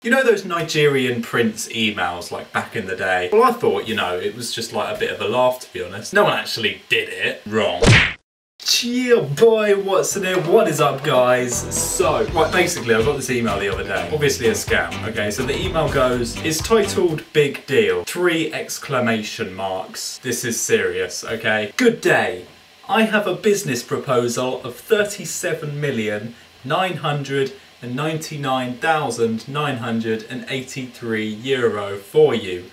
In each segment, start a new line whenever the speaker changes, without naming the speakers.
You know those Nigerian prince emails like back in the day? Well, I thought, you know, it was just like a bit of a laugh, to be honest. No one actually did it. Wrong. Chill boy, what's in it? What is up, guys? So, right, basically I got this email the other day. Obviously a scam, okay? So the email goes, it's titled Big Deal, 3 exclamation marks. This is serious, okay? Good day. I have a business proposal of 37,999,983 euro for you.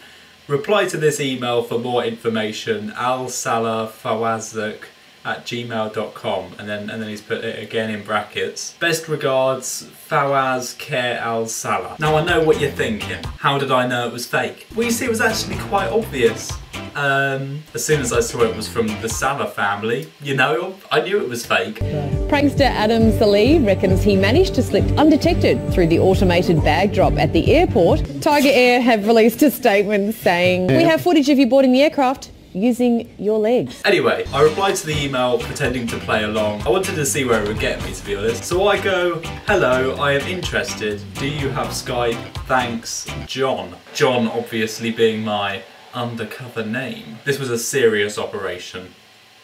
Reply to this email for more information. alsalafawazak@gmail.com, and then he's put it again in brackets. Best regards, Fawaz Care Al Salah. Now I know what you're thinking. How did I know it was fake? Well, you see, it was actually quite obvious. As soon as I saw it was from the Salah family, you know, I knew it was fake.
Prankster Adam Salih reckons he managed to slip undetected through the automated bag drop at the airport. Tiger Air have released a statement saying, "We have footage of you boarding the aircraft using your legs."
Anyway, I replied to the email pretending to play along. I wanted to see where it would get me, to be honest. So I go, "Hello, I am interested. Do you have Skype? Thanks, John." John obviously being my undercover name. This was a serious operation.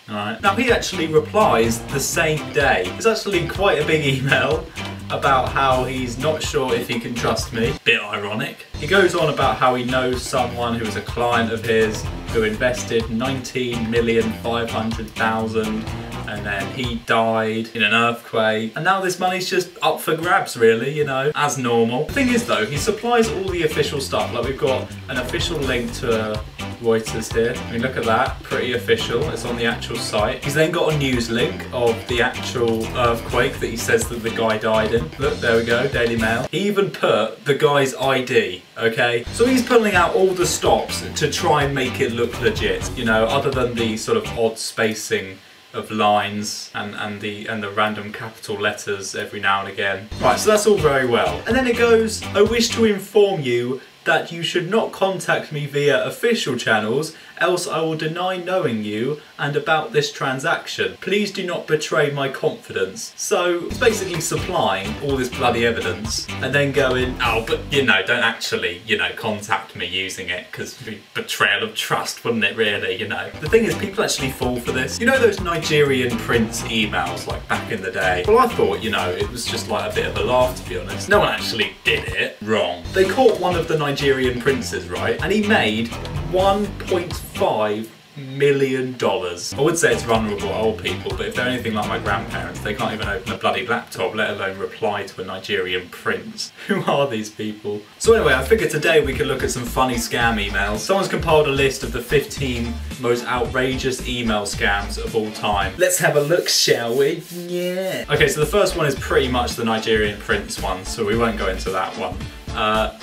Alright. Now he actually replies the same day. It's actually quite a big email about how he's not sure if he can trust me. Bit ironic. He goes on about how he knows someone who is a client of his who invested 19,500,000 and then he died in an earthquake, and now this money's just up for grabs, really, you know, as normal. The thing is though, he supplies all the official stuff. Like, we've got an official link to Reuters here. I mean, look at that, pretty official. It's on the actual site. He's then got a news link of the actual earthquake that he says that the guy died in. Look, there we go, Daily Mail. He even put the guy's ID, okay? So he's pulling out all the stops to try and make it look legit, you know, other than the sort of odd spacing of lines and the random capital letters every now and again. Right, so that's all very well. And then it goes, "I wish to inform you that you should not contact me via official channels, else I will deny knowing you and about this transaction. Please do not betray my confidence." So it's basically supplying all this bloody evidence and then going, "Oh, but you know, don't actually, you know, contact me using it, because betrayal of trust, wouldn't it really, you know?" The thing is, people actually fall for this. You know those Nigerian prince emails like back in the day? Well, I thought, you know, it was just like a bit of a laugh, to be honest. No one actually did it. Wrong. They caught one of the Nigerian princes, right? And he made $1.5 million. I would say it's vulnerable old people, but if they're anything like my grandparents, they can't even open a bloody laptop, let alone reply to a Nigerian prince. Who are these people? So anyway, I figured today we could look at some funny scam emails. Someone's compiled a list of the 15 most outrageous email scams of all time. Let's have a look, shall we? Yeah. Okay, so the first one is pretty much the Nigerian prince one, so we won't go into that one.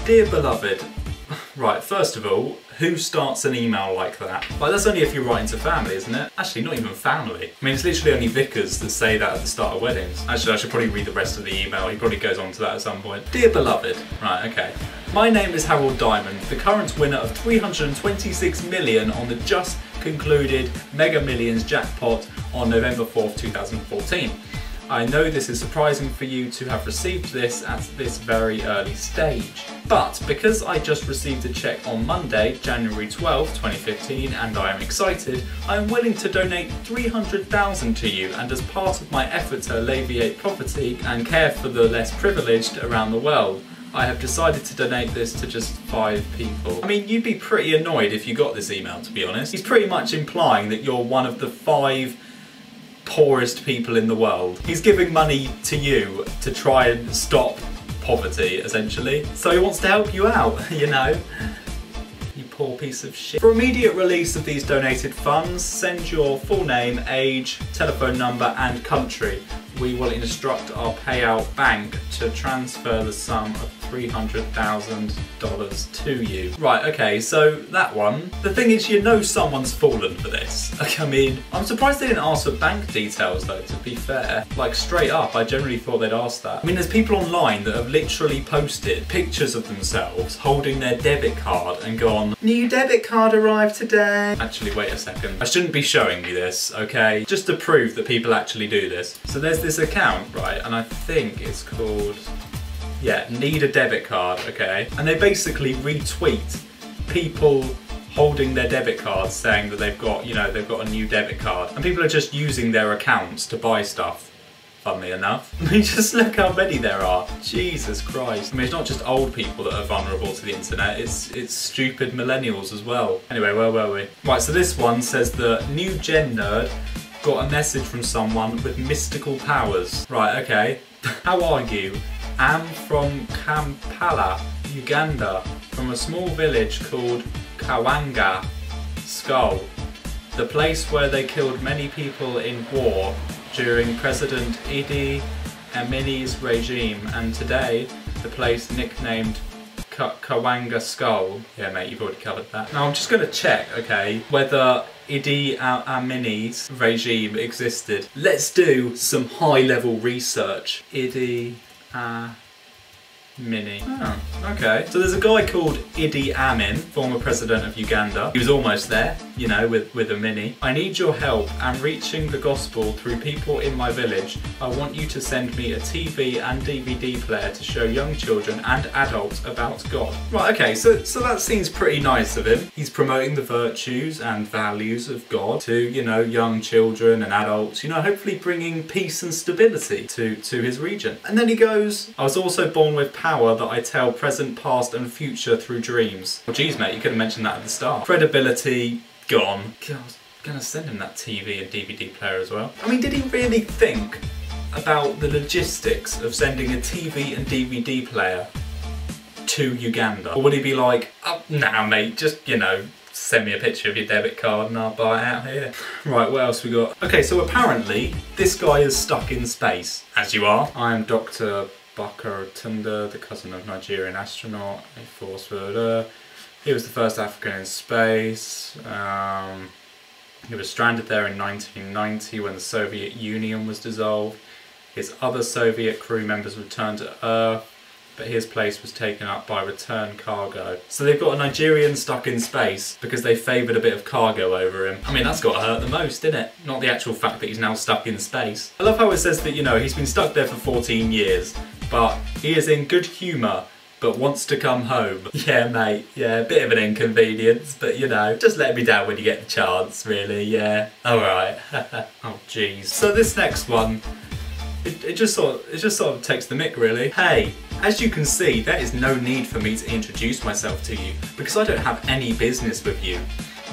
Dear beloved. Right, first of all, who starts an email like that? Like, that's only if you're writing to family, isn't it? Actually, not even family. I mean, it's literally only vicars that say that at the start of weddings. Actually, I should probably read the rest of the email. He probably goes on to that at some point. Dear beloved. Right, okay. My name is Harold Diamond, the current winner of 326 million on the just concluded Mega Millions jackpot on November 4th, 2014. I know this is surprising for you to have received this at this very early stage, but because I just received a check on Monday, January 12th, 2015, and I am excited, I am willing to donate 300,000 to you, and as part of my effort to alleviate poverty and care for the less privileged around the world, I have decided to donate this to just 5 people. I mean, you'd be pretty annoyed if you got this email, to be honest. He's pretty much implying that you're one of the 5 poorest people in the world. He's giving money to you to try and stop poverty, essentially. So he wants to help you out, you know. You poor piece of shit. For immediate release of these donated funds, send your full name, age, telephone number and country. We will instruct our payout bank to transfer the sum of $300,000 to you. Right, okay, so that one. The thing is, you know someone's fallen for this. Like, I mean, I'm surprised they didn't ask for bank details though, to be fair. Like, straight up, I generally thought they'd ask that. I mean, there's people online that have literally posted pictures of themselves holding their debit card and gone, "New debit card arrived today." Actually, wait a second. I shouldn't be showing you this, okay? Just to prove that people actually do this. So there's this account, right, and I think it's called Yeah, need a debit card, okay? And they basically retweet people holding their debit cards saying that they've got, they've got a new debit card. And people are just using their accounts to buy stuff, funnily enough. I mean, just look how many there are. Jesus Christ. I mean, it's not just old people that are vulnerable to the internet, it's stupid millennials as well. Anyway, where were we? Right, so this one says the new gen nerd got a message from someone with mystical powers. Right, okay. How are you? I'm from Kampala, Uganda, from a small village called Kawanga Skull, the place where they killed many people in war during President Idi Amin's regime, and today the place nicknamed Kawanga Skull. Yeah mate, you've already covered that. Now I'm just going to check, okay, whether Idi Amin's regime existed. Let's do some high level research. Idi Amin. Oh, okay. So there's a guy called Idi Amin, former president of Uganda. He was almost there, with a mini. I need your help. I'm reaching the gospel through people in my village. I want you to send me a TV and DVD player to show young children and adults about God. Right, okay, so that seems pretty nice of him. He's promoting the virtues and values of God to, young children and adults, hopefully bringing peace and stability to his region. And then he goes, I was also born with power that I tell present, past and future through dreams. Well geez mate, you could have mentioned that at the start. Credibility gone. God, I was gonna send him that TV and DVD player as well. I mean, did he really think about the logistics of sending a TV and DVD player to Uganda? Or would he be like, oh, nah mate, just, send me a picture of your debit card and I'll buy it out here. Right, what else we got? Okay, so apparently this guy is stuck in space, as you are. I am Dr. Bakar Tunda, the cousin of Nigerian astronaut, a force further. He was the first African in space. He was stranded there in 1990 when the Soviet Union was dissolved. His other Soviet crew members returned to Earth, but his place was taken up by return cargo. So they've got a Nigerian stuck in space because they favoured a bit of cargo over him. I mean, that's got to hurt the most, isn't it? Not the actual fact that he's now stuck in space. I love how it says that, he's been stuck there for 14 years, but he is in good humour, but wants to come home. Yeah, mate, yeah, a bit of an inconvenience, but just let me down when you get the chance, really, yeah. Alright. Oh, jeez. So this next one, it just sort of takes the mick, really. Hey, as you can see, there is no need for me to introduce myself to you, because I don't have any business with you.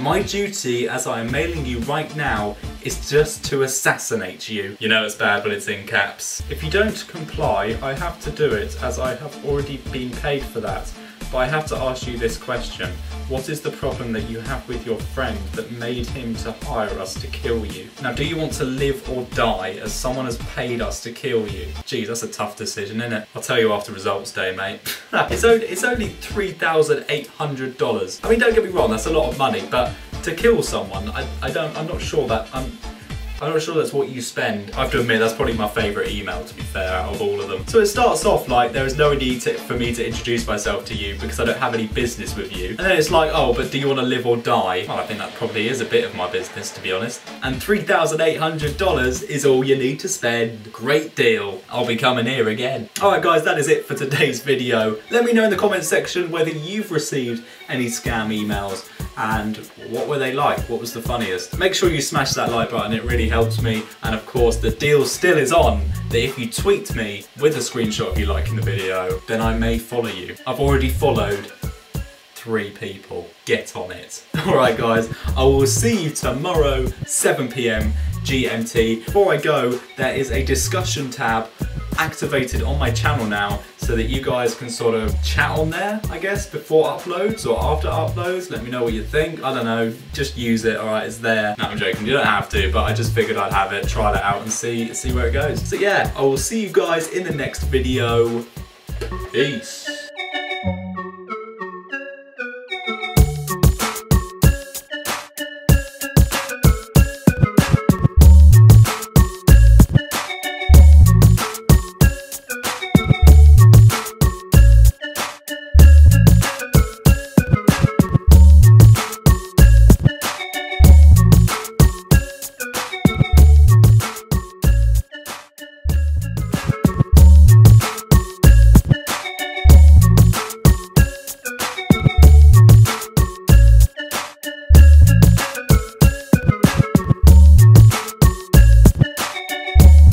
My duty, as I am mailing you right now, is just to assassinate you. You know it's bad when it's in caps. If you don't comply, I have to do it, as I have already been paid for that. But I have to ask you this question. What is the problem that you have with your friend that made him to hire us to kill you? Now, do you want to live or die, as someone has paid us to kill you? Geez, that's a tough decision, isn't it? I'll tell you after results day, mate. It's only $3,800. I mean, don't get me wrong, that's a lot of money, but to kill someone, I'm not sure that's what you spend. I have to admit, that's probably my favourite email, to be fair, out of all of them. So it starts off like, there is no need for me to introduce myself to you because I don't have any business with you. And then it's like, oh, but do you want to live or die? Well, I think that probably is a bit of my business, to be honest. And $3,800 is all you need to spend. Great deal. I'll be coming here again. Alright guys, that is it for today's video. Let me know in the comments section whether you've received any scam emails and what were they like? What was the funniest? Make sure you smash that like button, it really helps me. And of course, the deal still is on that if you tweet me with a screenshot of you liking the video, then I may follow you. I've already followed 3 people. Get on it. Alright guys, I will see you tomorrow, 7 PM GMT. Before I go, there is a discussion tab activated on my channel now so that you guys can sort of chat on there, I guess, before uploads or after uploads. Let me know what you think. I don't know, just use it, alright, it's there. No, I'm joking, you don't have to, but I just figured I'd have it, try that out and see where it goes. So yeah, I will see you guys in the next video. Peace.